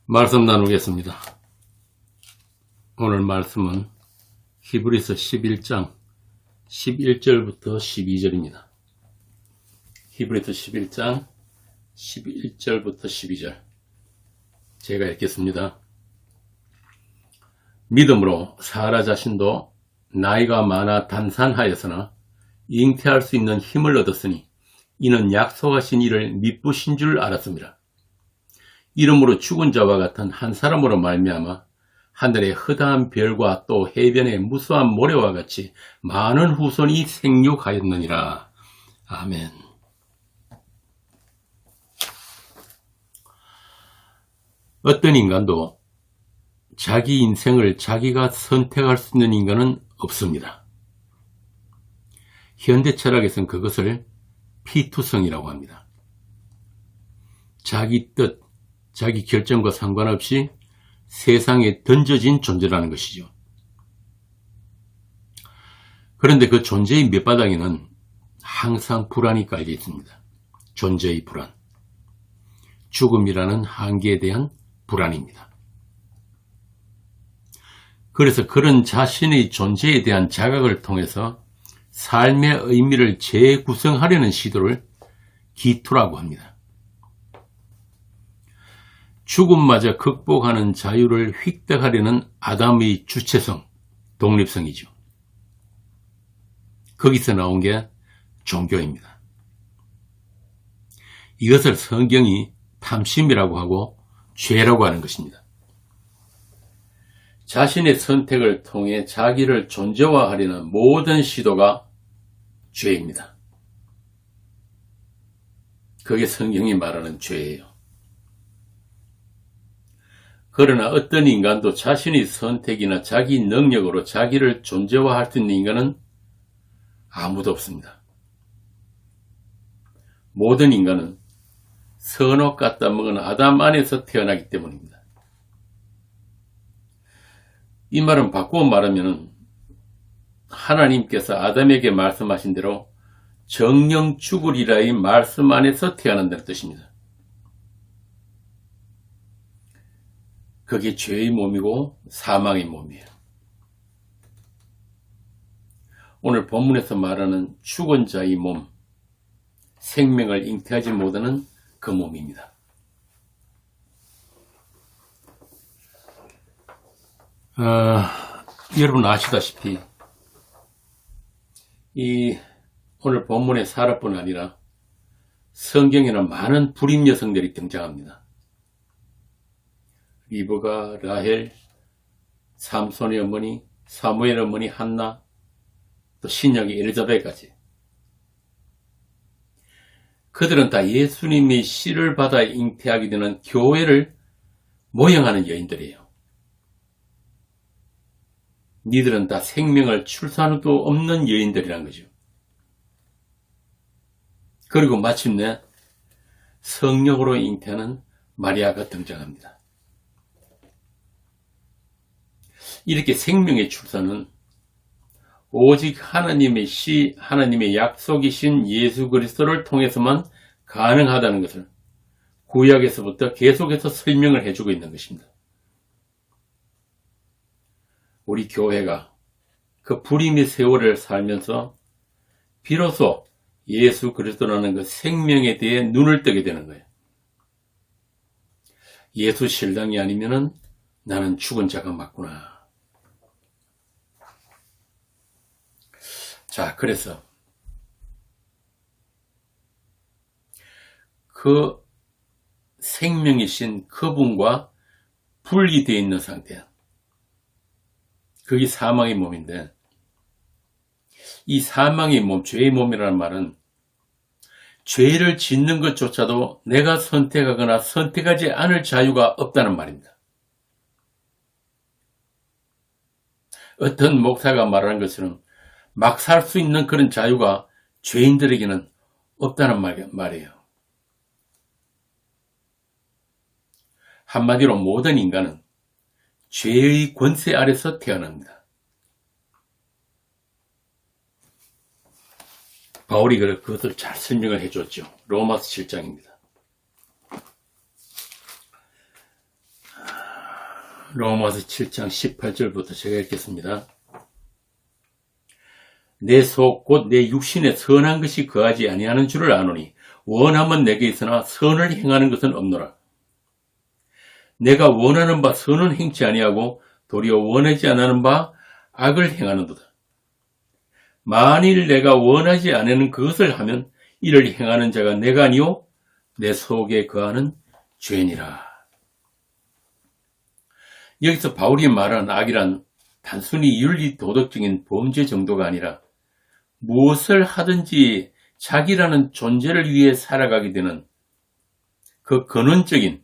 말씀 나누겠습니다. 오늘 말씀은 히브리서 11장 11절부터 12절입니다. 히브리서 11장 11절부터 12절 제가 읽겠습니다. 믿음으로 사라 자신도 나이가 많아 단산하였으나 잉태할 수 있는 힘을 얻었으니 이는 약속하신 이를 미쁘신 줄 알았습니다. 이름으로 죽은 자와 같은 한 사람으로 말미암아 하늘의 허다한 별과 또 해변의 무수한 모래와 같이 많은 후손이 생육하였느니라. 아멘. 어떤 인간도 자기 인생을 자기가 선택할 수 있는 인간은 없습니다. 현대 철학에서는 그것을 피투성이라고 합니다. 자기 뜻, 자기 결정과 상관없이 세상에 던져진 존재라는 것이죠. 그런데 그 존재의 밑바닥에는 항상 불안이 깔려 있습니다. 존재의 불안. 죽음이라는 한계에 대한 불안입니다. 그래서 그런 자신의 존재에 대한 자각을 통해서 삶의 의미를 재구성하려는 시도를 기투라고 합니다. 죽음마저 극복하는 자유를 획득하려는 아담의 주체성, 독립성이죠. 거기서 나온 게 종교입니다. 이것을 성경이 탐심이라고 하고 죄라고 하는 것입니다. 자신의 선택을 통해 자기를 존재화하려는 모든 시도가 죄입니다. 그게 성경이 말하는 죄예요. 그러나 어떤 인간도 자신의 선택이나 자기 능력으로 자기를 존재화할 수 있는 인간은 아무도 없습니다. 모든 인간은 선악 갖다 먹은 아담 안에서 태어나기 때문입니다. 이 말은 바꾸어 말하면 하나님께서 아담에게 말씀하신 대로 정령 죽으리라의 말씀 안에서 태어난다는 뜻입니다. 그게 죄의 몸이고 사망의 몸이에요. 오늘 본문에서 말하는 죽은 자의 몸, 생명을 잉태하지 못하는 그 몸입니다. 여러분 아시다시피 이 오늘 본문의 사라뿐 아니라 성경에는 많은 불임 여성들이 등장합니다. 리브가, 라헬, 삼손의 어머니, 사무엘 어머니 한나, 또 신약의 엘리자벳까지. 그들은 다 예수님의 씨를 받아 잉태하게 되는 교회를 모형하는 여인들이에요. 니들은 다 생명을 출산할 수 없는 여인들이란 거죠. 그리고 마침내 성령으로 잉태하는 마리아가 등장합니다. 이렇게 생명의 출산은 오직 하나님의 약속이신 예수 그리스도를 통해서만 가능하다는 것을 구약에서부터 계속해서 설명을 해주고 있는 것입니다. 우리 교회가 그 불임의 세월을 살면서 비로소 예수 그리스도라는 그 생명에 대해 눈을 뜨게 되는 거예요. 예수 신랑이 아니면은 나는 죽은 자가 맞구나. 자, 그래서 그 생명이신 그분과 분리되어 있는 상태. 그게 사망의 몸인데 이 사망의 몸, 죄의 몸이라는 말은 죄를 짓는 것조차도 내가 선택하거나 선택하지 않을 자유가 없다는 말입니다. 어떤 목사가 말하는 것처럼 막 살 수 있는 그런 자유가 죄인들에게는 없다는 말이에요. 한마디로 모든 인간은 죄의 권세 아래서 태어납니다. 바울이 그것을 잘 설명을 해줬죠. 로마서 7장입니다. 로마서 7장 18절부터 제가 읽겠습니다. 내 속 곧 내 육신에 선한 것이 거하지 아니하는 줄을 아노니 원함은 내게 있으나 선을 행하는 것은 없노라. 내가 원하는 바 선은 행치 아니하고 도리어 원하지 않는 바 악을 행하는도다. 만일 내가 원하지 않는 그것을 하면 이를 행하는 자가 내가 아니요 내 속에 거하는 죄니라. 여기서 바울이 말한 악이란 단순히 윤리 도덕적인 범죄 정도가 아니라 무엇을 하든지 자기라는 존재를 위해 살아가게 되는 그 근원적인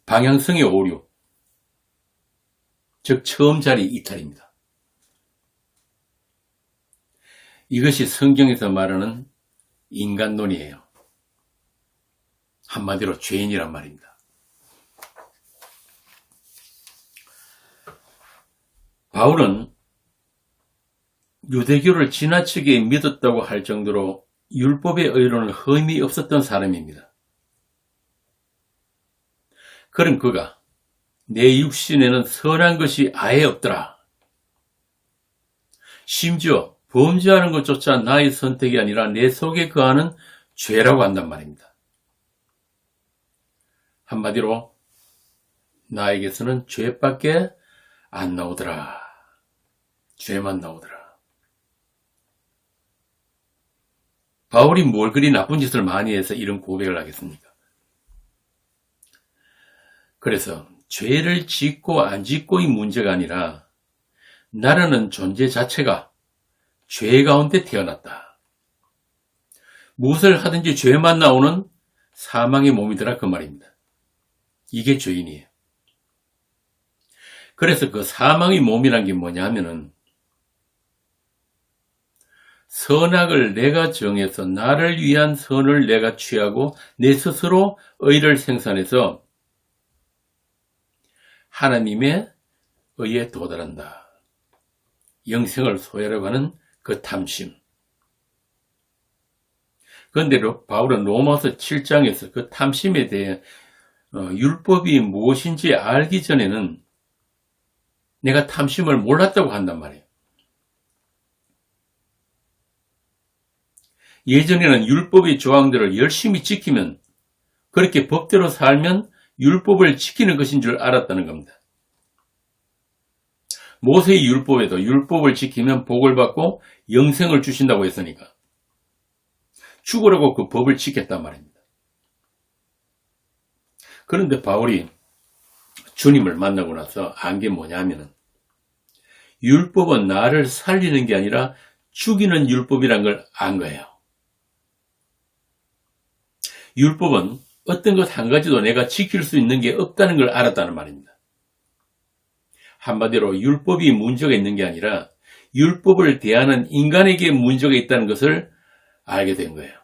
방향성의 오류, 즉 처음 자리 이탈입니다. 이것이 성경에서 말하는 인간론이에요. 한마디로 죄인이란 말입니다. 바울은 유대교를 지나치게 믿었다고 할 정도로 율법의 의로는 흠이 없었던 사람입니다. 그럼 그가 내 육신에는 선한 것이 아예 없더라. 심지어 범죄하는 것조차 나의 선택이 아니라 내 속에 거하는 죄라고 한단 말입니다. 한마디로 나에게서는 죄밖에 안 나오더라. 죄만 나오더라. 바울이 뭘 그리 나쁜 짓을 많이 해서 이런 고백을 하겠습니까? 그래서 죄를 짓고 안 짓고의 문제가 아니라 나라는 존재 자체가 죄 가운데 태어났다. 무엇을 하든지 죄만 나오는 사망의 몸이더라 그 말입니다. 이게 죄인이에요. 그래서 그 사망의 몸이란 게 뭐냐 하면은 선악을 내가 정해서 나를 위한 선을 내가 취하고 내 스스로 의를 생산해서 하나님의 의에 도달한다. 영생을 소유하려고 하는 그 탐심. 그런데 바울은 로마서 7장에서 그 탐심에 대해 율법이 무엇인지 알기 전에는 내가 탐심을 몰랐다고 한단 말이에요. 예전에는 율법의 조항들을 열심히 지키면, 그렇게 법대로 살면 율법을 지키는 것인 줄 알았다는 겁니다. 모세의 율법에도 율법을 지키면 복을 받고 영생을 주신다고 했으니까 죽으라고 그 법을 지켰단 말입니다. 그런데 바울이 주님을 만나고 나서 안 게 뭐냐면은 율법은 나를 살리는 게 아니라 죽이는 율법이란 걸 안 거예요. 율법은 어떤 것 한 가지도 내가 지킬 수 있는 게 없다는 걸 알았다는 말입니다. 한마디로 율법이 문제가 있는 게 아니라 율법을 대하는 인간에게 문제가 있다는 것을 알게 된 거예요.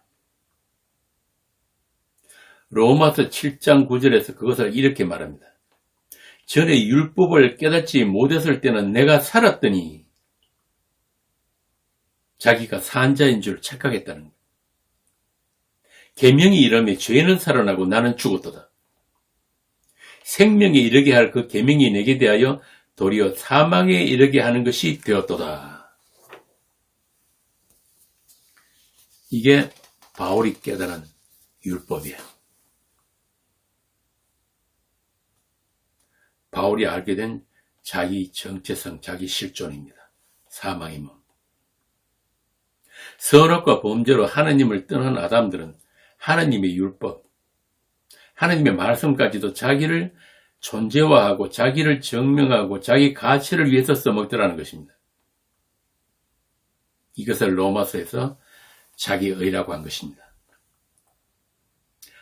로마서 7장 9절에서 그것을 이렇게 말합니다. 전에 율법을 깨닫지 못했을 때는 내가 살았더니 자기가 산 자인 줄 착각했다는 거예요. 계명이 이르매 죄는 살아나고 나는 죽었도다. 생명에 이르게 할 그 계명이 내게 대하여 도리어 사망에 이르게 하는 것이 되었도다. 이게 바울이 깨달은 율법이에요. 바울이 알게 된 자기 정체성, 자기 실존입니다. 사망의 몸. 선악과 범죄로 하나님을 떠난 아담들은 하나님의 율법, 하나님의 말씀까지도 자기를 존재화하고 자기를 증명하고 자기 가치를 위해서 써먹더라는 것입니다. 이것을 로마서에서 자기 의라고 한 것입니다.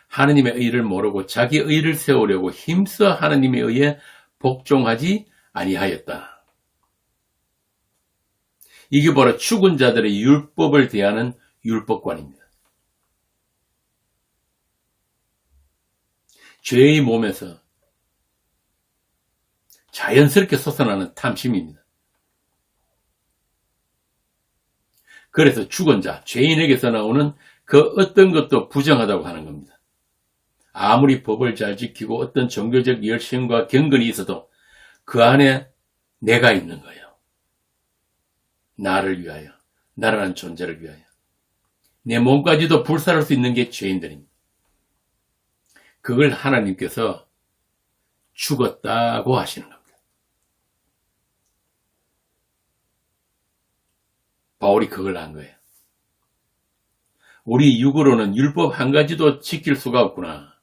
하나님의 의를 모르고 자기 의를 세우려고 힘써 하나님의 의에 복종하지 아니하였다. 이게 바로 죽은 자들의 율법을 대하는 율법관입니다. 죄의 몸에서 자연스럽게 솟아나는 탐심입니다. 그래서 죽은 자, 죄인에게서 나오는 그 어떤 것도 부정하다고 하는 겁니다. 아무리 법을 잘 지키고 어떤 종교적 열심과 경건이 있어도 그 안에 내가 있는 거예요. 나를 위하여, 나라는 존재를 위하여. 내 몸까지도 불살할 수 있는 게 죄인들입니다. 그걸 하나님께서 죽었다고 하시는 겁니다. 바울이 그걸 한 거예요. 우리 육으로는 율법 한 가지도 지킬 수가 없구나.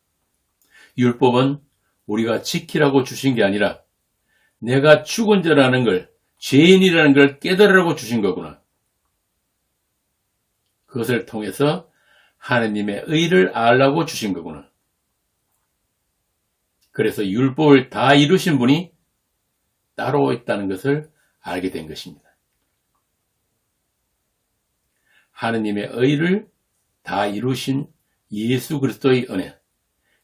율법은 우리가 지키라고 주신 게 아니라 내가 죽은 자라는 걸, 죄인이라는 걸 깨달으라고 주신 거구나. 그것을 통해서 하나님의 의를 알라고 주신 거구나. 그래서 율법을 다 이루신 분이 따로 있다는 것을 알게 된 것입니다. 하나님의 의를 다 이루신 예수 그리스도의 은혜,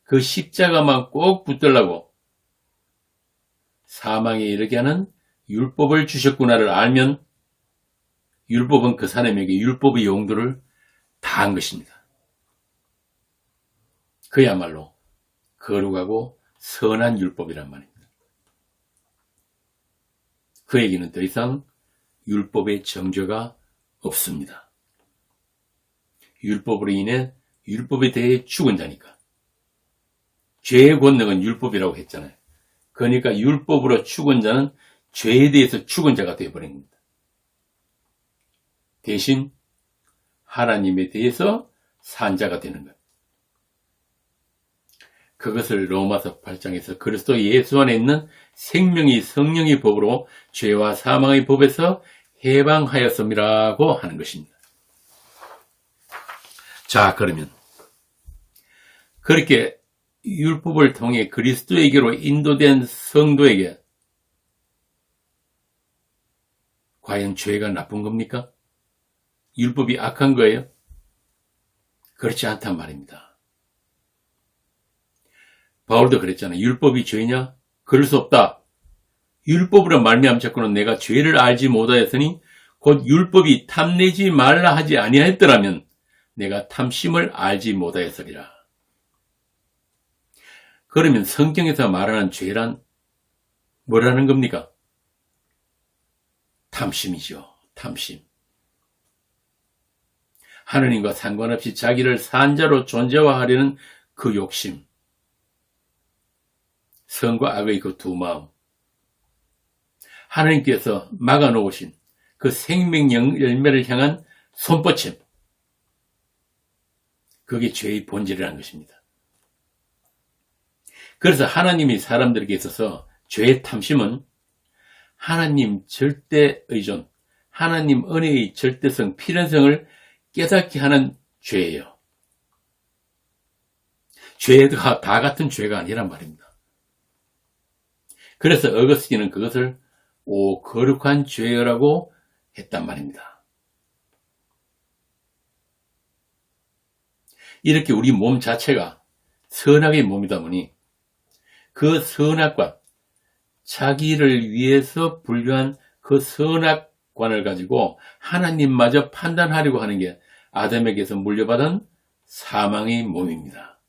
그 십자가만 꼭 붙들라고 사망에 이르게 하는 율법을 주셨구나를 알면 율법은 그 사람에게 율법의 용도를 다한 것입니다. 그야말로 거룩하고 선한 율법이란 말입니다. 그에게는 더 이상 율법의 정죄가 없습니다. 율법으로 인해 율법에 대해 죽은 자니까. 죄의 권능은 율법이라고 했잖아요. 그러니까 율법으로 죽은 자는 죄에 대해서 죽은 자가 되어버린 겁니다. 대신 하나님에 대해서 산 자가 되는 것. 그것을 로마서 8장에서 그리스도 예수 안에 있는 생명이 성령의 법으로 죄와 사망의 법에서 해방하였음이라고 하는 것입니다. 자, 그러면 그렇게 율법을 통해 그리스도에게로 인도된 성도에게 과연 죄가 나쁜 겁니까? 율법이 악한 거예요? 그렇지 않단 말입니다. 바울도 그랬잖아요. 율법이 죄냐? 그럴 수 없다. 율법으로 말미암자꾸는 내가 죄를 알지 못하였으니 곧 율법이 탐내지 말라 하지 아니하였더라면 내가 탐심을 알지 못하였으리라. 그러면 성경에서 말하는 죄란 뭐라는 겁니까? 탐심이죠. 탐심. 하느님과 상관없이 자기를 산자로 존재화하려는 그 욕심. 선과 악의 그 두 마음. 하나님께서 막아놓으신 그 생명 열매를 향한 손뻗침. 그게 죄의 본질이라는 것입니다. 그래서 하나님이 사람들에게 있어서 죄의 탐심은 하나님 절대 의존, 하나님 은혜의 절대성, 필연성을 깨닫게 하는 죄예요. 죄가 다 같은 죄가 아니란 말입니다. 그래서 어거스틴은 그것을 거룩한 죄라고 했단 말입니다. 이렇게 우리 몸 자체가 선악의 몸이다 보니 그 선악관, 자기를 위해서 분류한 그 선악관을 가지고 하나님마저 판단하려고 하는 게 아담에게서 물려받은 사망의 몸입니다.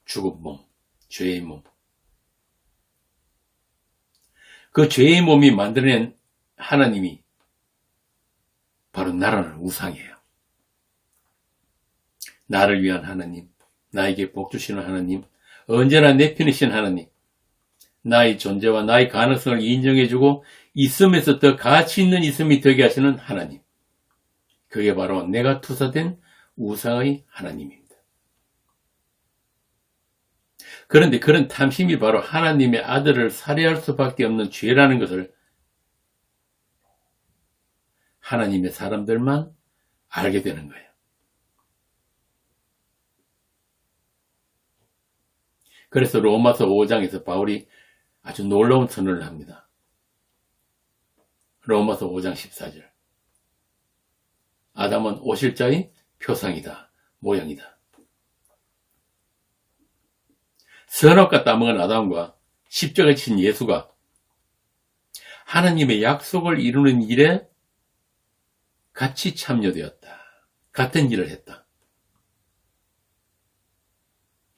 죽은 몸, 죄의 몸. 그 죄의 몸이 만들어낸 하나님이 바로 나라는 우상이에요. 나를 위한 하나님, 나에게 복 주시는 하나님, 언제나 내 편이신 하나님, 나의 존재와 나의 가능성을 인정해주고 있음에서 더 가치 있는 있음이 되게 하시는 하나님. 그게 바로 내가 투사된 우상의 하나님입니다. 그런데 그런 탐심이 바로 하나님의 아들을 살해할 수밖에 없는 죄라는 것을 하나님의 사람들만 알게 되는 거예요. 그래서 로마서 5장에서 바울이 아주 놀라운 선언을 합니다. 로마서 5장 14절. 아담은 오실자의 표상이다. 모양이다. 선악과 따먹은 아담과 십자가에 친 예수가 하나님의 약속을 이루는 일에 같이 참여되었다. 같은 일을 했다.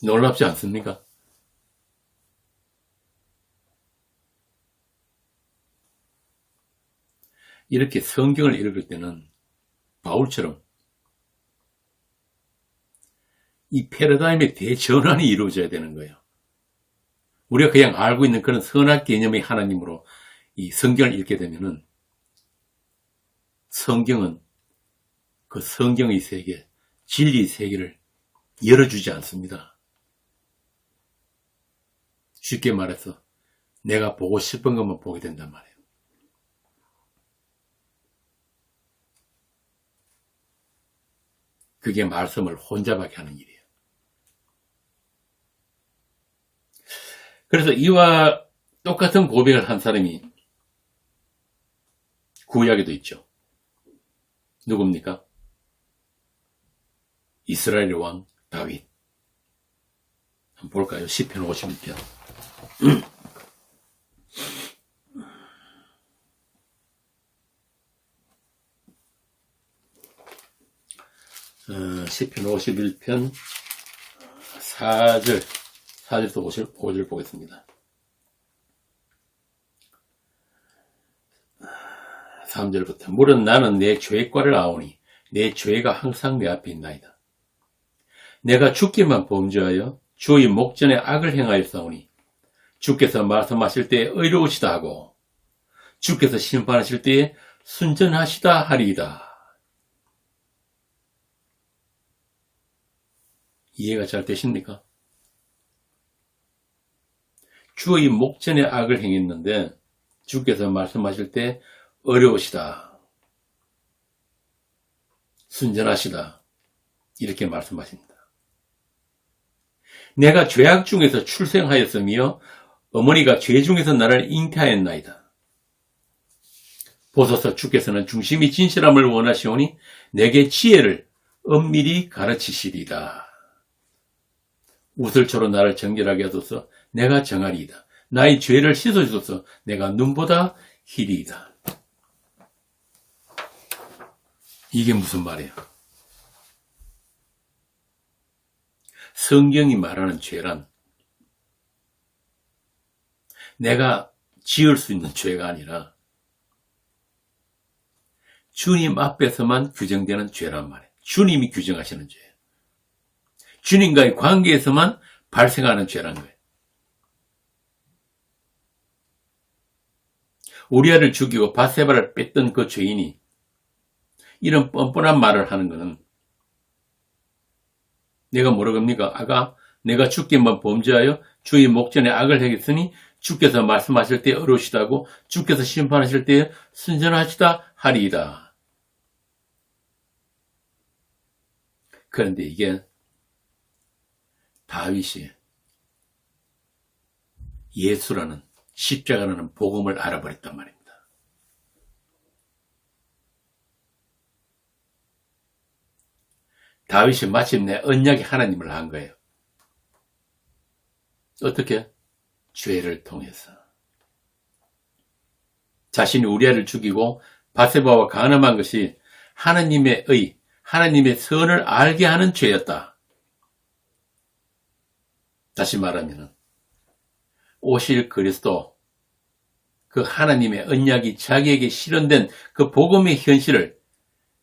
놀랍지 않습니까? 이렇게 성경을 읽을 때는 바울처럼 이 패러다임의 대전환이 이루어져야 되는 거예요. 우리가 그냥 알고 있는 그런 선악 개념의 하나님으로 이 성경을 읽게 되면은 성경은 그 성경의 세계, 진리의 세계를 열어주지 않습니다. 쉽게 말해서 내가 보고 싶은 것만 보게 된단 말이에요. 그게 말씀을 혼잡하게 하는 일이에요. 그래서 이와 똑같은 고백을 한 사람이 구약에도 있죠. 누굽니까? 이스라엘의 왕 다윗. 한번 볼까요? 시편 51편. 시편 51편 4절에서 5절 보겠습니다. 3절부터 물은 나는 내 죄과를 아오니 내 죄가 항상 내 앞에 있나이다. 내가 주께만 범죄하여 주의 목전에 악을 행하였사오니 주께서 말씀하실 때에 의로우시다 하고 주께서 심판하실 때에 순전하시다 하리이다. 이해가 잘 되십니까? 주의 목전에 악을 행했는데 주께서 말씀하실 때 어려우시다, 순전하시다 이렇게 말씀하십니다. 내가 죄악 중에서 출생하였으며 어머니가 죄 중에서 나를 잉태하였나이다. 보소서 주께서는 중심이 진실함을 원하시오니 내게 지혜를 엄밀히 가르치시리다. 우슬초로 나를 정결하게 하소서. 내가 정하리이다. 나의 죄를 씻어주소서. 내가 눈보다 희리이다. 이게 무슨 말이에요? 성경이 말하는 죄란 내가 지을 수 있는 죄가 아니라 주님 앞에서만 규정되는 죄란 말이에요. 주님이 규정하시는 죄예요. 주님과의 관계에서만 발생하는 죄란 거예요. 우리아를 죽이고 밧세바를 뺐던 그 죄인이 이런 뻔뻔한 말을 하는 것은 내가 뭐라 겁니까? 아가 내가 주께만 범죄하여 주의 목전에 악을 행했으니 주께서 말씀하실 때 어려우시다고 주께서 심판하실 때 순전하시다 하리이다. 그런데 이게 다윗이 예수라는 십자가라는 복음을 알아버렸단 말입니다. 다윗이 마침내 언약의 하나님을 한 거예요. 어떻게? 죄를 통해서. 자신이 우리아를 죽이고 밧세바와 간음한 것이 하나님의 하나님의 선을 알게 하는 죄였다. 다시 말하면 오실 그리스도, 그 하나님의 언약이 자기에게 실현된 그 복음의 현실을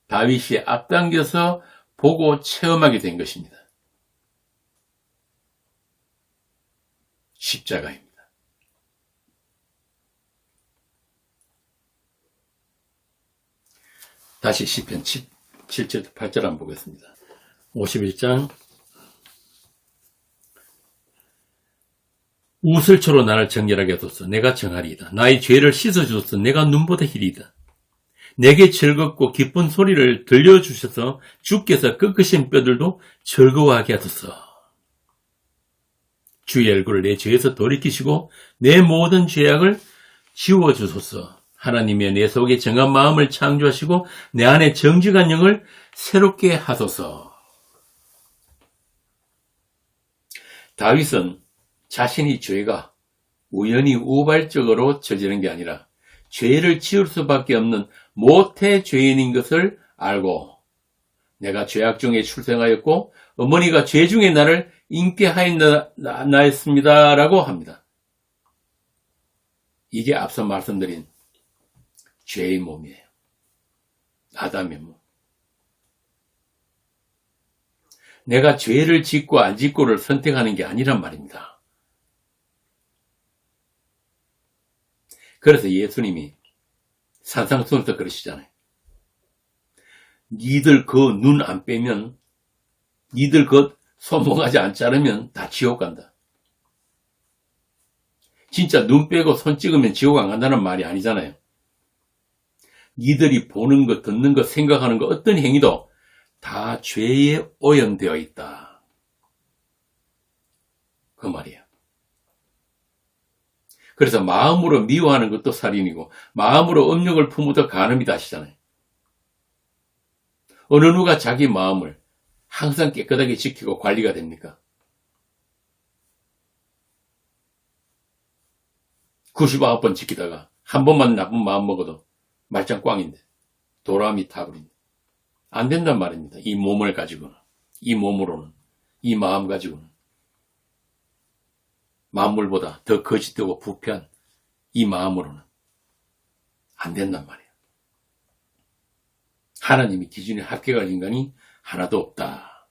다윗이 앞당겨서 보고 체험하게 된 것입니다. 십자가입니다. 다시 시편 7절 8절 한번 보겠습니다. 51장 우슬초로 나를 정결하게 하소서. 내가 정하리이다. 나의 죄를 씻어주소서. 내가 눈보다 희리이다. 내게 즐겁고 기쁜 소리를 들려주셔서 주께서 꺾으신 뼈들도 즐거워하게 하소서. 주의 얼굴을 내 죄에서 돌이키시고 내 모든 죄악을 지워주소서. 하나님의 내 속에 정한 마음을 창조하시고 내 안에 정직한 영을 새롭게 하소서. 다윗은 자신이 죄가 우연히 우발적으로 저지른 게 아니라 죄를 지을 수밖에 없는 모태 죄인인 것을 알고 내가 죄악 중에 출생하였고 어머니가 죄 중에 나를 잉태하였나였습니다. 라고 합니다. 이게 앞서 말씀드린 죄의 몸이에요. 아담의 몸. 내가 죄를 짓고 안 짓고를 선택하는 게 아니란 말입니다. 그래서 예수님이 산상수훈에서 그러시잖아요. 니들 그 눈 안 빼면, 니들 그 손모가지 안 자르면 다 지옥 간다. 진짜 눈 빼고 손 찍으면 지옥 안 간다는 말이 아니잖아요. 니들이 보는 것, 듣는 것, 생각하는 것, 어떤 행위도 다 죄에 오염되어 있다. 그 말이에요. 그래서 마음으로 미워하는 것도 살인이고 마음으로 음욕을 품어도 간음이다 하시잖아요. 어느 누가 자기 마음을 항상 깨끗하게 지키고 관리가 됩니까? 99번 지키다가 한 번만 나쁜 마음 먹어도 말짱 꽝인데 도람이 타버린다. 안 된단 말입니다. 이 몸을 가지고는, 이 몸으로는, 이 마음 가지고는. 만물보다 더 거짓되고 부패한 이 마음으로는 안 된단 말이에요. 하나님이 기준에 합격할 인간이 하나도 없다.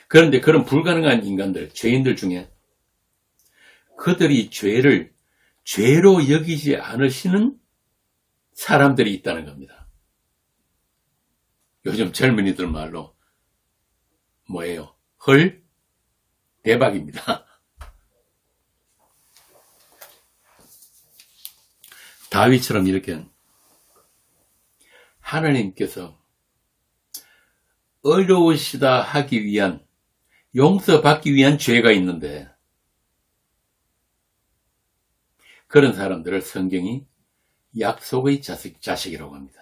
그런데 그런 불가능한 인간들, 죄인들 중에 그들이 죄를 죄로 여기지 않으시는 사람들이 있다는 겁니다. 요즘 젊은이들 말로 뭐예요? 헐? 대박입니다. 다윗처럼 이렇게 하나님께서 어려우시다 하기 위한, 용서받기 위한 죄가 있는데 그런 사람들을 성경이 약속의 자식이라고 합니다.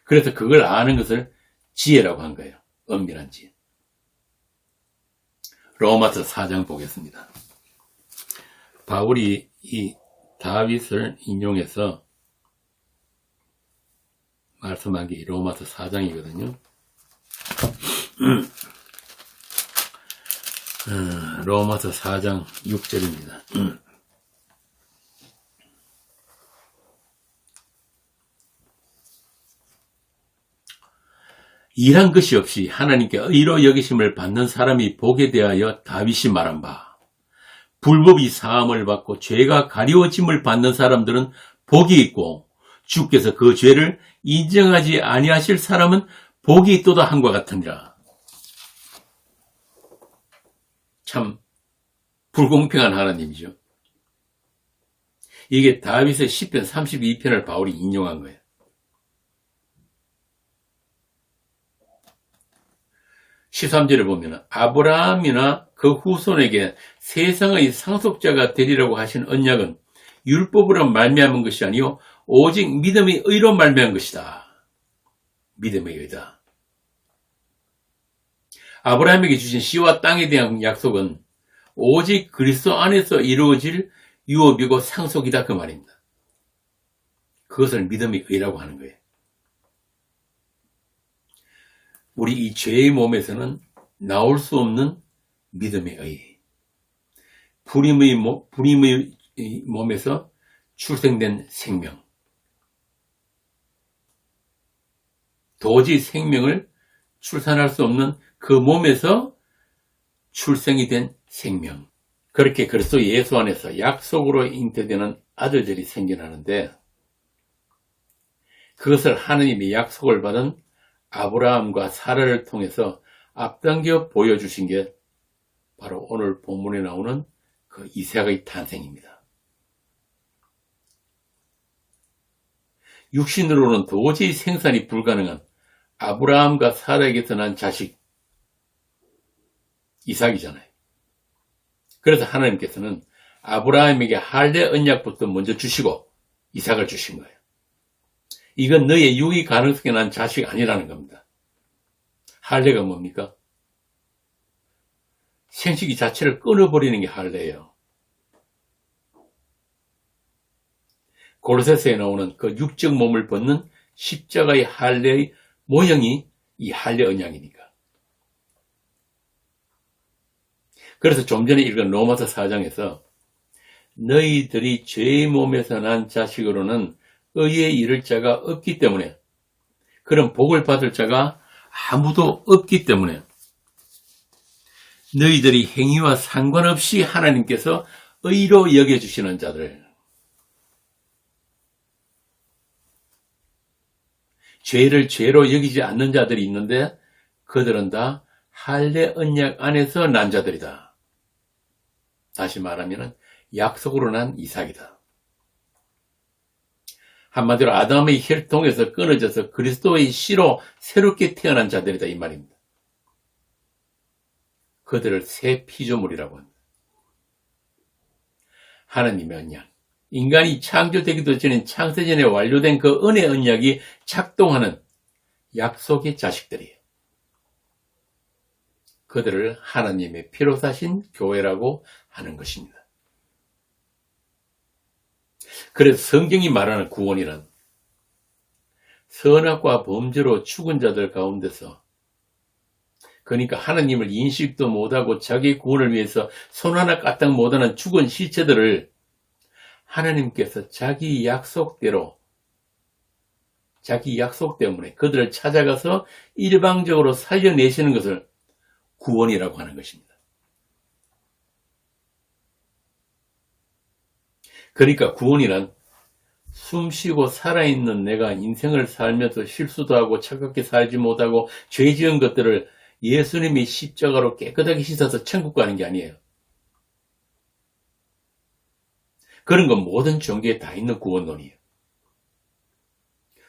그래서 그걸 아는 것을 지혜라고 한 거예요. 엄밀한 지혜. 로마서 4장 보겠습니다. 바울이 이 다윗을 인용해서 말씀한 게 로마서 4장이거든요. 로마서 4장 6절입니다. 일한 것이 없이 하나님께 의로 여기심을 받는 사람이 복에 대하여 다윗이 말한 바, 불법이 사함을 받고 죄가 가리워짐을 받는 사람들은 복이 있고 주께서 그 죄를 인정하지 아니하실 사람은 복이 있도다 한과 같으니라. 참 불공평한 하나님이죠. 이게 다윗의 시편 32편을 바울이 인용한 거예요. 13절에 보면 아브라함이나 그 후손에게 세상의 상속자가 되리라고 하신 언약은 율법으로 말미암은 것이 아니요 오직 믿음의 의로 말미암은 것이다. 믿음의 의다. 아브라함에게 주신 씨와 땅에 대한 약속은 오직 그리스도 안에서 이루어질 유업이고 상속이다 그 말입니다. 그것을 믿음의 의라고 하는 거예요. 우리 이 죄의 몸에서는 나올 수 없는 믿음의 의. 불임의 몸에서 출생된 생명. 도저히 생명을 출산할 수 없는 그 몸에서 출생이 된 생명. 그렇게 그리스도 예수 안에서 약속으로 잉태되는 아들들이 생겨나는데 그것을 하느님이 약속을 받은 아브라함과 사라를 통해서 앞당겨 보여주신 게 바로 오늘 본문에 나오는 그 이삭의 탄생입니다. 육신으로는 도저히 생산이 불가능한 아브라함과 사라에게서 난 자식 이삭이잖아요. 그래서 하나님께서는 아브라함에게 할례 언약부터 먼저 주시고 이삭을 주신 거예요. 이건 너의 유기 가능성에 난 자식이 아니라는 겁니다. 할례가 뭡니까? 생식기 자체를 끊어버리는 게 할례예요. 골로새서에 나오는 그 육적 몸을 벗는 십자가의 할례의 모형이 이 할례 언약이니까. 그래서 좀 전에 읽은 로마서 4장에서 너희들이 죄의 몸에서 난 자식으로는 의에 이를 자가 없기 때문에, 그런 복을 받을 자가 아무도 없기 때문에 너희들이 행위와 상관없이 하나님께서 의로 여겨주시는 자들, 죄를 죄로 여기지 않는 자들이 있는데 그들은 다 할례 언약 안에서 난 자들이다. 다시 말하면 약속으로 난 이삭이다. 한마디로 아담의 혈통에서 끊어져서 그리스도의 씨로 새롭게 태어난 자들이다 이 말입니다. 그들을 새 피조물이라고 합니다. 하나님의 언약, 인간이 창조되기도 전인 창세전에 완료된 그 은혜 언약이 작동하는 약속의 자식들이에요. 그들을 하나님의 피로 사신 교회라고 하는 것입니다. 그래서 성경이 말하는 구원이란 선악과 범죄로 죽은 자들 가운데서, 그러니까 하나님을 인식도 못하고 자기 구원을 위해서 손 하나 까딱 못하는 죽은 시체들을 하나님께서 자기 약속대로, 자기 약속 때문에 그들을 찾아가서 일방적으로 살려내시는 것을 구원이라고 하는 것입니다. 그러니까 구원이란 숨쉬고 살아있는 내가 인생을 살면서 실수도 하고 착각하게 살지 못하고 죄 지은 것들을 예수님이 십자가로 깨끗하게 씻어서 천국 가는 게 아니에요. 그런 건 모든 종교에 다 있는 구원론이에요.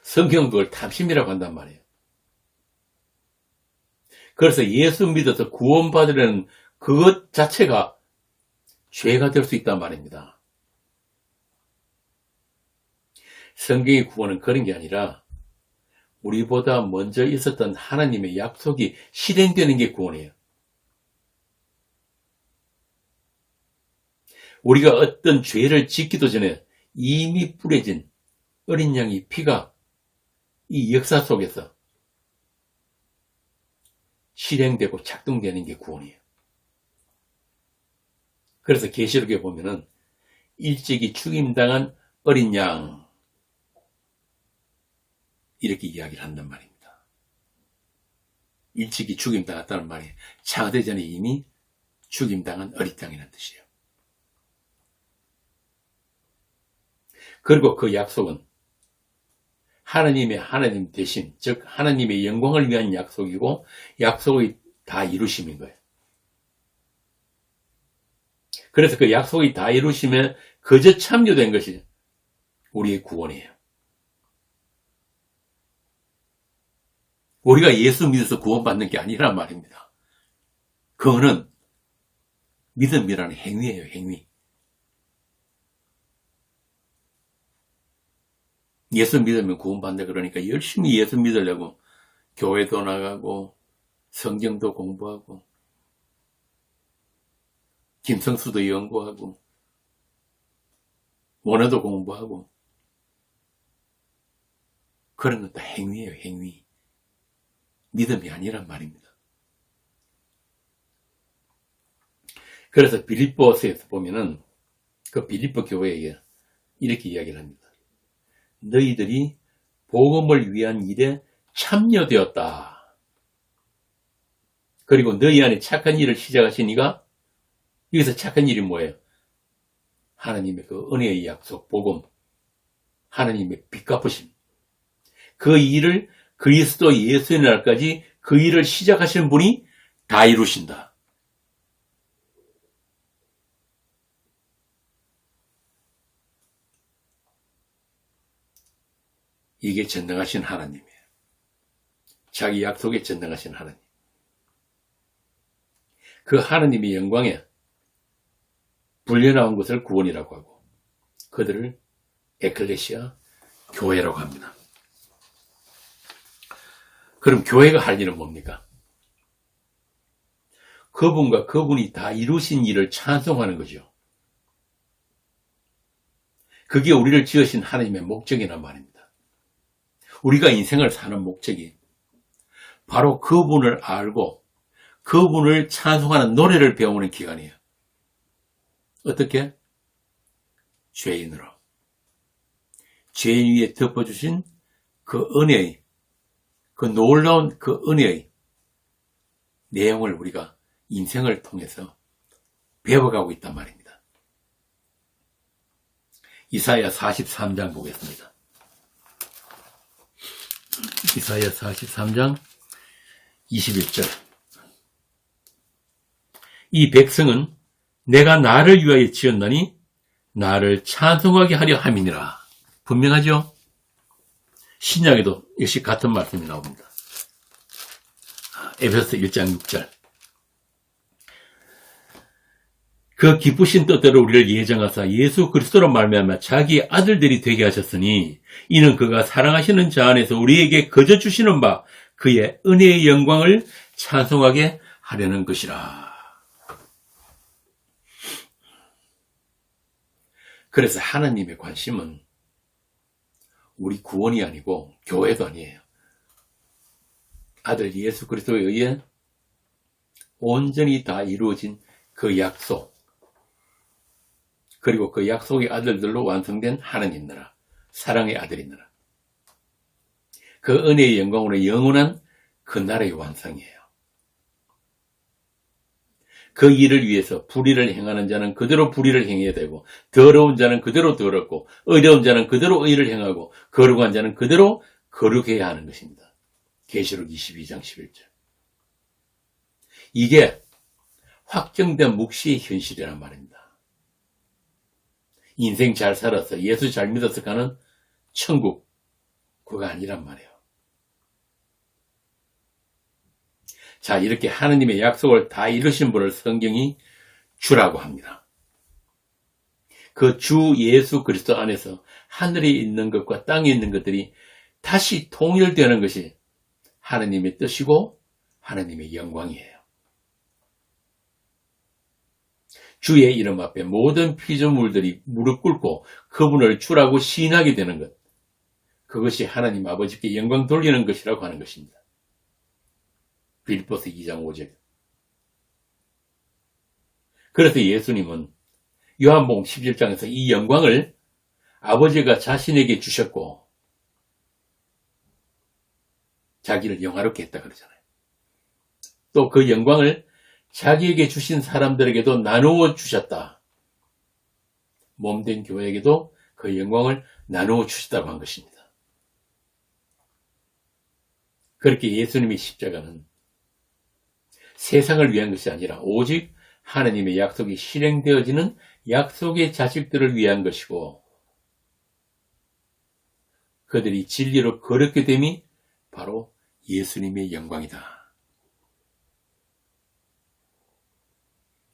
성경은 그걸 탐심이라고 한단 말이에요. 그래서 예수 믿어서 구원받으려는 그것 자체가 죄가 될 수 있단 말입니다. 성경의 구원은 그런 게 아니라 우리보다 먼저 있었던 하나님의 약속이 실행되는 게 구원이에요. 우리가 어떤 죄를 짓기도 전에 이미 뿌려진 어린 양의 피가 이 역사 속에서 실행되고 작동되는 게 구원이에요. 그래서 계시록에 보면은 일찍이 죽임당한 어린 양, 이렇게 이야기를 한단 말입니다. 일찍이 죽임당했다는 말이 창세전에 이미 죽임당한 어린 양이라는 뜻이에요. 그리고 그 약속은 하나님의 하나님 대신, 즉 하나님의 영광을 위한 약속이고 약속이 다 이루심인 거예요. 그래서 그 약속이 다 이루심에 그저 참여된 것이 우리의 구원이에요. 우리가 예수 믿어서 구원받는 게 아니란 말입니다. 그거는 믿음이라는 행위예요, 행위. 예수 믿으면 구원받는다 그러니까 열심히 예수 믿으려고 교회도 나가고 성경도 공부하고 김성수도 연구하고 원어도 공부하고, 그런 건 다 행위예요, 행위. 믿음이 아니란 말입니다. 그래서 빌립보서에서 보면은 그 빌립보 교회에 이렇게 이야기를 합니다. 너희들이 복음을 위한 일에 참여되었다. 그리고 너희 안에 착한 일을 시작하신 이가, 여기서 착한 일이 뭐예요? 하나님의 그 은혜의 약속, 복음, 하나님의 빚 갚으심. 그 일을 그리스도 예수의 날까지 그 일을 시작하시는 분이 다 이루신다. 이게 전능하신 하나님이에요. 자기 약속에 전능하신 하나님. 그 하나님의 영광에 불려나온 것을 구원이라고 하고, 그들을 에클레시아, 교회라고 합니다. 그럼 교회가 할 일은 뭡니까? 그분과 그분이 다 이루신 일을 찬송하는 거죠. 그게 우리를 지으신 하나님의 목적이란 말입니다. 우리가 인생을 사는 목적이 바로 그분을 알고 그분을 찬송하는 노래를 배우는 기간이에요. 어떻게? 죄인으로. 죄인 위에 덮어주신 그 은혜의, 그 놀라운 그 은혜의 내용을 우리가 인생을 통해서 배워가고 있단 말입니다. 이사야 43장 보겠습니다. 이사야 43장 21절. 이 백성은 내가 나를 위하여 지었나니 나를 찬송하게 하려 함이니라. 분명하죠? 신약에도 역시 같은 말씀이 나옵니다. 에베소서 1장 6절. 그 기쁘신 뜻대로 우리를 예정하사 예수 그리스도로 말미암아 자기의 아들들이 되게 하셨으니 이는 그가 사랑하시는 자 안에서 우리에게 거저 주시는 바 그의 은혜의 영광을 찬송하게 하려는 것이라. 그래서 하나님의 관심은 우리 구원이 아니고 교회도 아니에요. 아들 예수 그리스도에 의해 온전히 다 이루어진 그 약속, 그리고 그 약속의 아들들로 완성된 하나님 나라, 사랑의 아들인 나라, 그 은혜의 영광으로 영원한 그 나라의 완성이에요. 그 일을 위해서 불의를 행하는 자는 그대로 불의를 행해야 되고, 더러운 자는 그대로 더럽고, 의로운 자는 그대로 의를 행하고, 거룩한 자는 그대로 거룩해야 하는 것입니다. 계시록 22장 11절. 이게 확정된 묵시의 현실이란 말입니다. 인생 잘 살아서 예수 잘 믿어서 가는 천국, 그거 아니란 말이에요. 자, 이렇게 하느님의 약속을 다 이루신 분을 성경이 주라고 합니다. 그 주 예수 그리스도 안에서 하늘에 있는 것과 땅에 있는 것들이 다시 통일되는 것이 하느님의 뜻이고 하느님의 영광이에요. 주의 이름 앞에 모든 피조물들이 무릎 꿇고 그분을 주라고 시인하게 되는 것, 그것이 하나님 아버지께 영광 돌리는 것이라고 하는 것입니다. 빌립보서 2장 5절. 그래서 예수님은 요한복음 17장에서 이 영광을 아버지가 자신에게 주셨고 자기를 영화롭게 했다 그러잖아요. 또 그 영광을 자기에게 주신 사람들에게도 나누어 주셨다. 몸된 교회에게도 그 영광을 나누어 주셨다고 한 것입니다. 그렇게 예수님의 십자가는 세상을 위한 것이 아니라 오직 하나님의 약속이 실행되어지는 약속의 자식들을 위한 것이고, 그들이 진리로 거룩게 됨이 바로 예수님의 영광이다.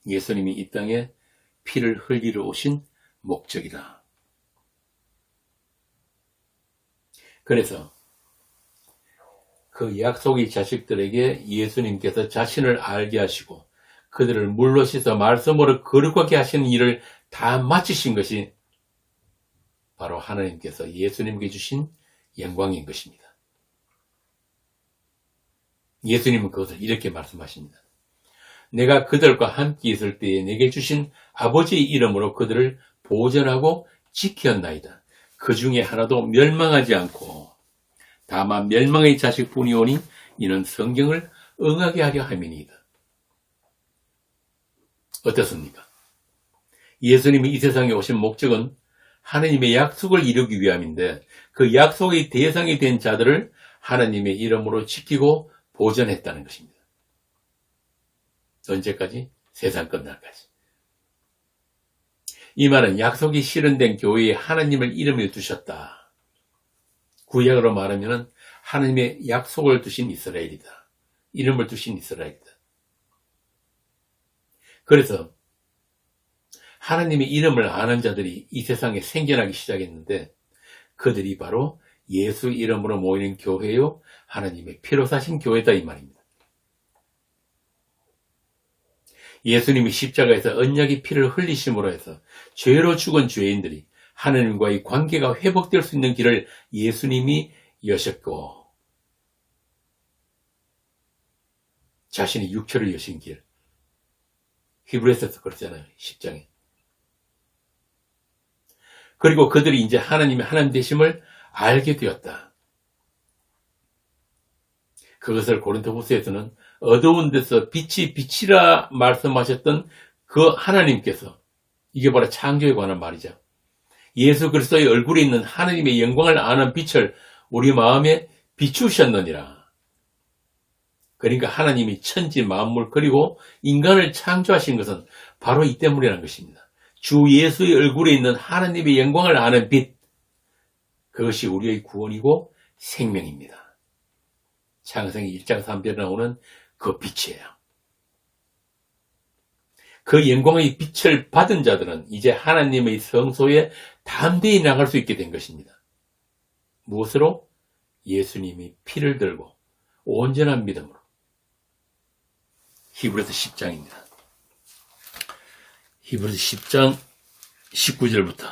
예수님이 이 땅에 피를 흘리러 오신 목적이다. 그래서 그 약속의 자식들에게 예수님께서 자신을 알게 하시고 그들을 물로 씻어 말씀으로 거룩하게 하시는 일을 다 마치신 것이 바로 하나님께서 예수님께 주신 영광인 것입니다. 예수님은 그것을 이렇게 말씀하십니다. 내가 그들과 함께 있을 때에 내게 주신 아버지의 이름으로 그들을 보존하고 지켰나이다. 그 중에 하나도 멸망하지 않고 다만 멸망의 자식뿐이오니 이는 성경을 응하게 하려 함이니이다. 어떻습니까? 예수님이 이 세상에 오신 목적은 하나님의 약속을 이루기 위함인데 그 약속의 대상이 된 자들을 하나님의 이름으로 지키고 보존했다는 것입니다. 언제까지? 세상 끝날까지. 이 말은 약속이 실현된 교회에 하나님을 이름을 두셨다. 구약으로 말하면 하나님의 약속을 두신 이스라엘이다. 이름을 두신 이스라엘이다. 그래서 하나님의 이름을 아는 자들이 이 세상에 생겨나기 시작했는데 그들이 바로 예수 이름으로 모이는 교회요 하나님의 피로 사신 교회다 이 말입니다. 예수님이 십자가에서 언약의 피를 흘리심으로 해서 죄로 죽은 죄인들이 하나님과의 관계가 회복될 수 있는 길을 예수님이 여셨고 자신의 육체를 여신 길. 히브리서에서 그렇잖아요. 10장에. 그리고 그들이 이제 하나님의 하나님 되심을 알게 되었다. 그것을 고린도후서에서는 어두운 데서 빛이 빛이라 말씀하셨던 그 하나님께서, 이게 바로 창조에 관한 말이죠. 예수 그리스도의 얼굴에 있는 하나님의 영광을 아는 빛을 우리 마음에 비추셨느니라. 그러니까 하나님이 천지 만물 그리고 인간을 창조하신 것은 바로 이 때문이라는 것입니다. 주 예수의 얼굴에 있는 하나님의 영광을 아는 빛, 그것이 우리의 구원이고 생명입니다. 창세기 1장 3절에 나오는 그 빛이에요. 그 영광의 빛을 받은 자들은 이제 하나님의 성소에 담대히 나갈 수 있게 된 것입니다. 무엇으로? 예수님이 피를 들고 온전한 믿음으로. 히브리서 10장입니다. 히브리서 10장 19절부터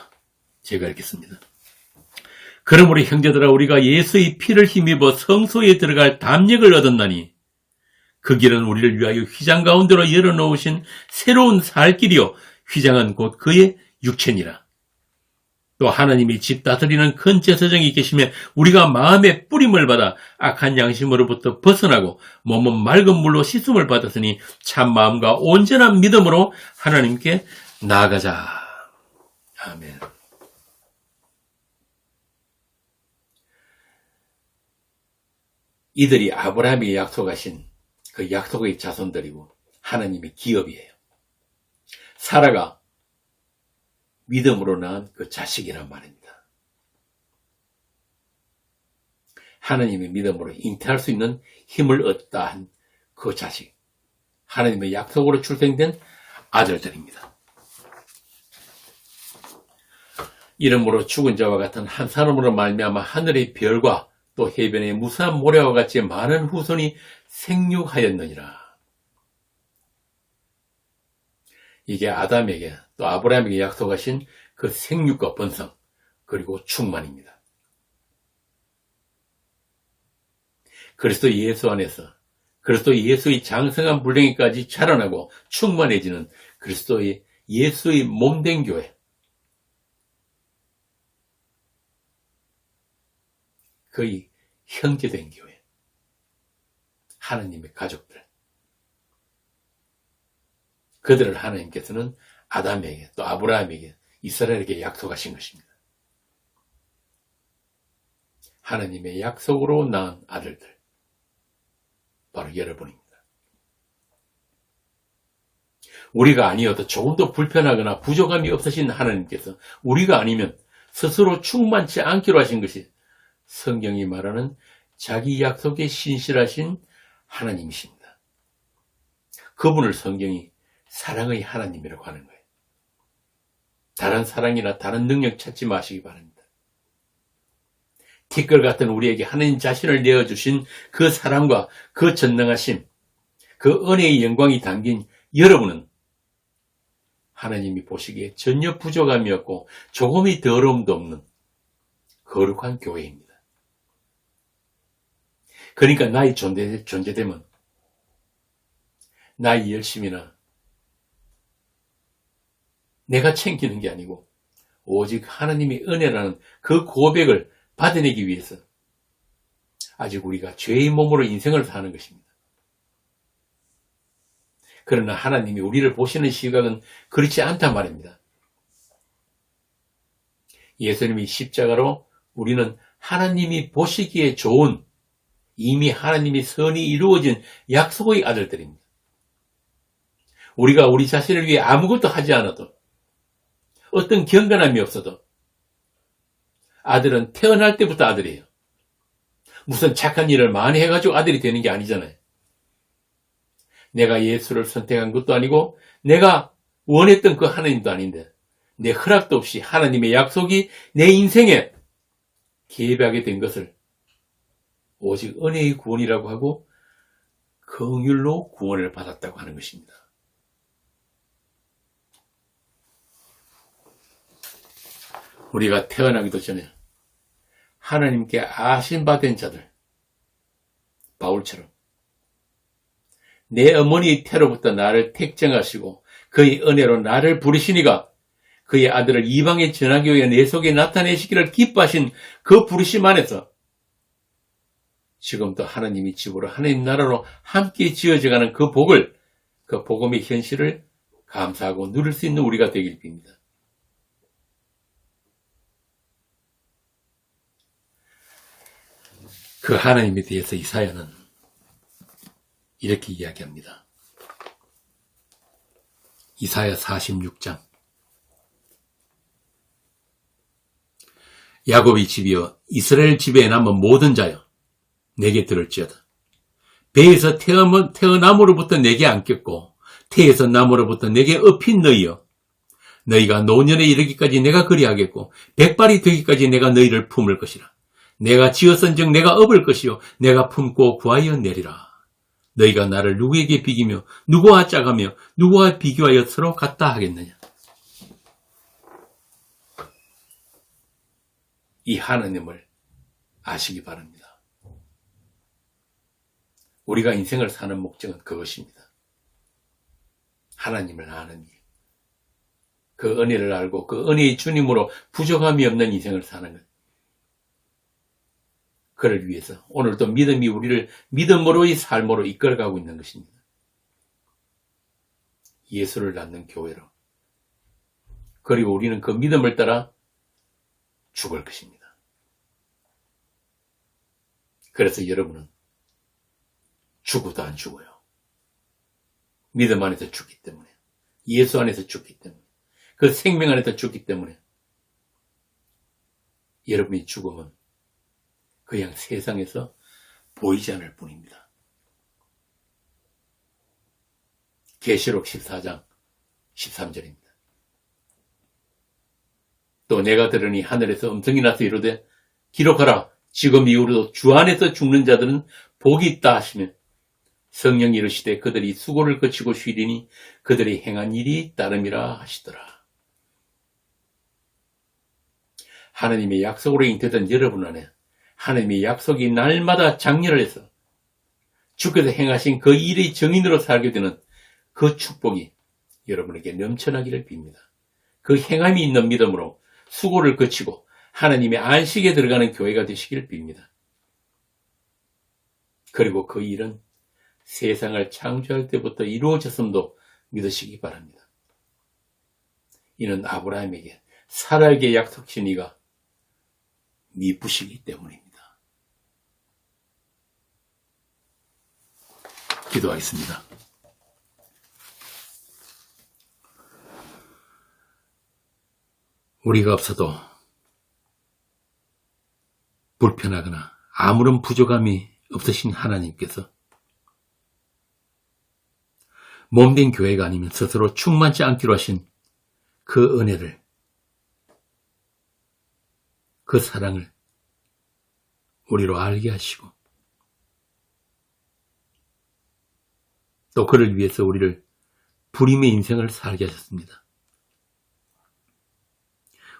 제가 읽겠습니다. 그러므로 형제들아, 우리가 예수의 피를 힘입어 성소에 들어갈 담력을 얻었나니 그 길은 우리를 위하여 휘장 가운데로 열어놓으신 새로운 살 길이요, 휘장은 곧 그의 육체니라. 또 하나님이 집 다스리는 큰 제사장이 계시며 우리가 마음의 뿌림을 받아 악한 양심으로부터 벗어나고 몸은 맑은 물로 씻음을 받았으니 참 마음과 온전한 믿음으로 하나님께 나아가자. 아멘. 이들이 아브라함이 약속하신 그 약속의 자손들이고 하나님의 기업이에요. 사라가 믿음으로 낳은 그 자식이란 말입니다. 하나님의 믿음으로 잉태할 수 있는 힘을 얻다 한 그 자식, 하나님의 약속으로 출생된 아들들입니다. 이름으로 죽은 자와 같은 한 사람으로 말미암아 하늘의 별과 또 해변의 무수한 모래와 같이 많은 후손이 생육하였느니라. 이게 아담에게 또 아브라함에게 약속하신 그 생육과 번성 그리고 충만입니다. 그리스도 예수 안에서 그리스도 예수의 장성한 분량에까지 자라나고 충만해지는 그리스도의 예수의 몸된 교회, 그의 형제된 교회, 하나님의 가족들, 그들을 하나님께서는 아담에게 또 아브라함에게 이스라엘에게 약속하신 것입니다. 하나님의 약속으로 낳은 아들들, 바로 여러분입니다. 우리가 아니어도 조금도 불편하거나 부족함이 없으신 하나님께서 우리가 아니면 스스로 충만치 않기로 하신 것이 성경이 말하는 자기 약속에 신실하신 하나님이십니다. 그분을 성경이 사랑의 하나님이라고 하는 거예요. 다른 사랑이나 다른 능력 찾지 마시기 바랍니다. 티끌 같은 우리에게 하나님 자신을 내어주신 그 사랑과 그 전능하심, 그 은혜의 영광이 담긴 여러분은 하나님이 보시기에 전혀 부족함이 없고 조금의 더러움도 없는 거룩한 교회입니다. 그러니까 나의 존재됨은 나의 열심이나 내가 챙기는 게 아니고 오직 하나님의 은혜라는 그 고백을 받아내기 위해서 아직 우리가 죄의 몸으로 인생을 사는 것입니다. 그러나 하나님이 우리를 보시는 시각은 그렇지 않단 말입니다. 예수님이 십자가로 우리는 하나님이 보시기에 좋은, 이미 하나님이 선이 이루어진 약속의 아들들입니다. 우리가 우리 자신을 위해 아무것도 하지 않아도, 어떤 경건함이 없어도 아들은 태어날 때부터 아들이에요. 무슨 착한 일을 많이 해가지고 아들이 되는 게 아니잖아요. 내가 예수를 선택한 것도 아니고 내가 원했던 그 하나님도 아닌데 내 허락도 없이 하나님의 약속이 내 인생에 개입하게 된 것을 오직 은혜의 구원이라고 하고 긍휼로 구원을 받았다고 하는 것입니다. 우리가 태어나기도 전에 하나님께 아신받은 자들, 바울처럼 내 어머니의 태로부터 나를 택정하시고 그의 은혜로 나를 부르시니가 그의 아들을 이방에 전하기 위해 내 속에 나타내시기를 기뻐하신 그 부르심 안에서 지금도 하나님의 집으로 하나님 나라로 함께 지어져가는 그 복을, 그 복음의 현실을 감사하고 누릴 수 있는 우리가 되길 빕니다. 그 하나님에 대해서 이사야는 이렇게 이야기합니다. 이사야 46장. 야곱의 집이여 이스라엘 집에 남은 모든 자여 내게 들을지어다. 배에서 태어남으로부터 내게 안겼고 태에서 남으로부터 내게 업힌 너희여, 너희가 노년에 이르기까지 내가 그리하겠고 백발이 되기까지 내가 너희를 품을 것이라. 내가 지었은즉 내가 업을 것이요 내가 품고 구하여 내리라. 너희가 나를 누구에게 비기며 누구와 짜가며 누구와 비교하여 서로 같다 하겠느냐. 이 하나님을 아시기 바랍니다. 우리가 인생을 사는 목적은 그것입니다. 하나님을 아는 일. 그 은혜를 알고 그 은혜의 주님으로 부족함이 없는 인생을 사는 것. 그를 위해서 오늘도 믿음이 우리를 믿음으로의 삶으로 이끌어가고 있는 것입니다. 예수를 낳는 교회로. 그리고 우리는 그 믿음을 따라 죽을 것입니다. 그래서 여러분은 죽어도 안 죽어요. 믿음 안에서 죽기 때문에, 예수 안에서 죽기 때문에, 그 생명 안에서 죽기 때문에 여러분이 죽음은 그냥 세상에서 보이지 않을 뿐입니다. 계시록 14장 13절입니다. 또 내가 들으니 하늘에서 음성이 나서 이르되 기록하라. 지금 이후로도 주 안에서 죽는 자들은 복이 있다 하시며 성령이 이르시되 그들이 수고를 거치고 쉬리니 그들이 행한 일이 따름이라 하시더라. 하나님의 약속으로 잉태된 여러분 안에 하나님의 약속이 날마다 장렬을 해서 주께서 행하신 그 일의 정인으로 살게 되는 그 축복이 여러분에게 넘쳐나기를 빕니다. 그 행함이 있는 믿음으로 수고를 거치고 하나님의 안식에 들어가는 교회가 되시길 빕니다. 그리고 그 일은 세상을 창조할 때부터 이루어졌음도 믿으시기 바랍니다. 이는 아브라함에게 살아에게 약속신 이가 미쁘시기 때문입니다. 기도하겠습니다. 우리가 없어도 불편하거나 아무런 부족함이 없으신 하나님께서 몸된 교회가 아니면 스스로 충만치 않기로 하신 그 은혜를, 그 사랑을 우리로 알게 하시고 또 그를 위해서 우리를 불임의 인생을 살게 하셨습니다.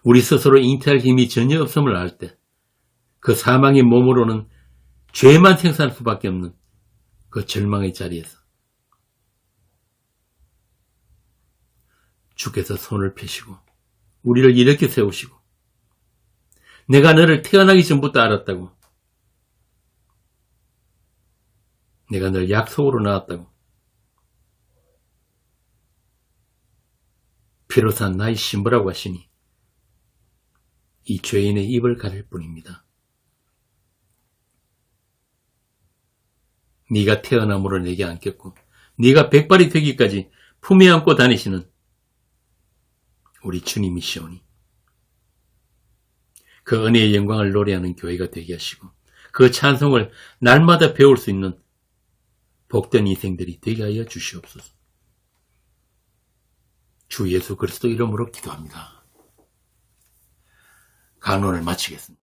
우리 스스로 잉태할 힘이 전혀 없음을 알 때 그 사망의 몸으로는 죄만 생산할 수밖에 없는 그 절망의 자리에서 주께서 손을 펴시고 우리를 이렇게 세우시고 내가 너를 태어나기 전부터 알았다고, 내가 널 약속으로 낳았다고, 피로 산 나의 신부라고 하시니 이 죄인의 입을 가릴 뿐입니다. 네가 태어남으로 내게 안겼고 네가 백발이 되기까지 품에 안고 다니시는 우리 주님이시오니 그 은혜의 영광을 노래하는 교회가 되게 하시고 그 찬송을 날마다 배울 수 있는 복된 인생들이 되게 하여 주시옵소서. 주 예수 그리스도 이름으로 기도합니다. 강론을 마치겠습니다.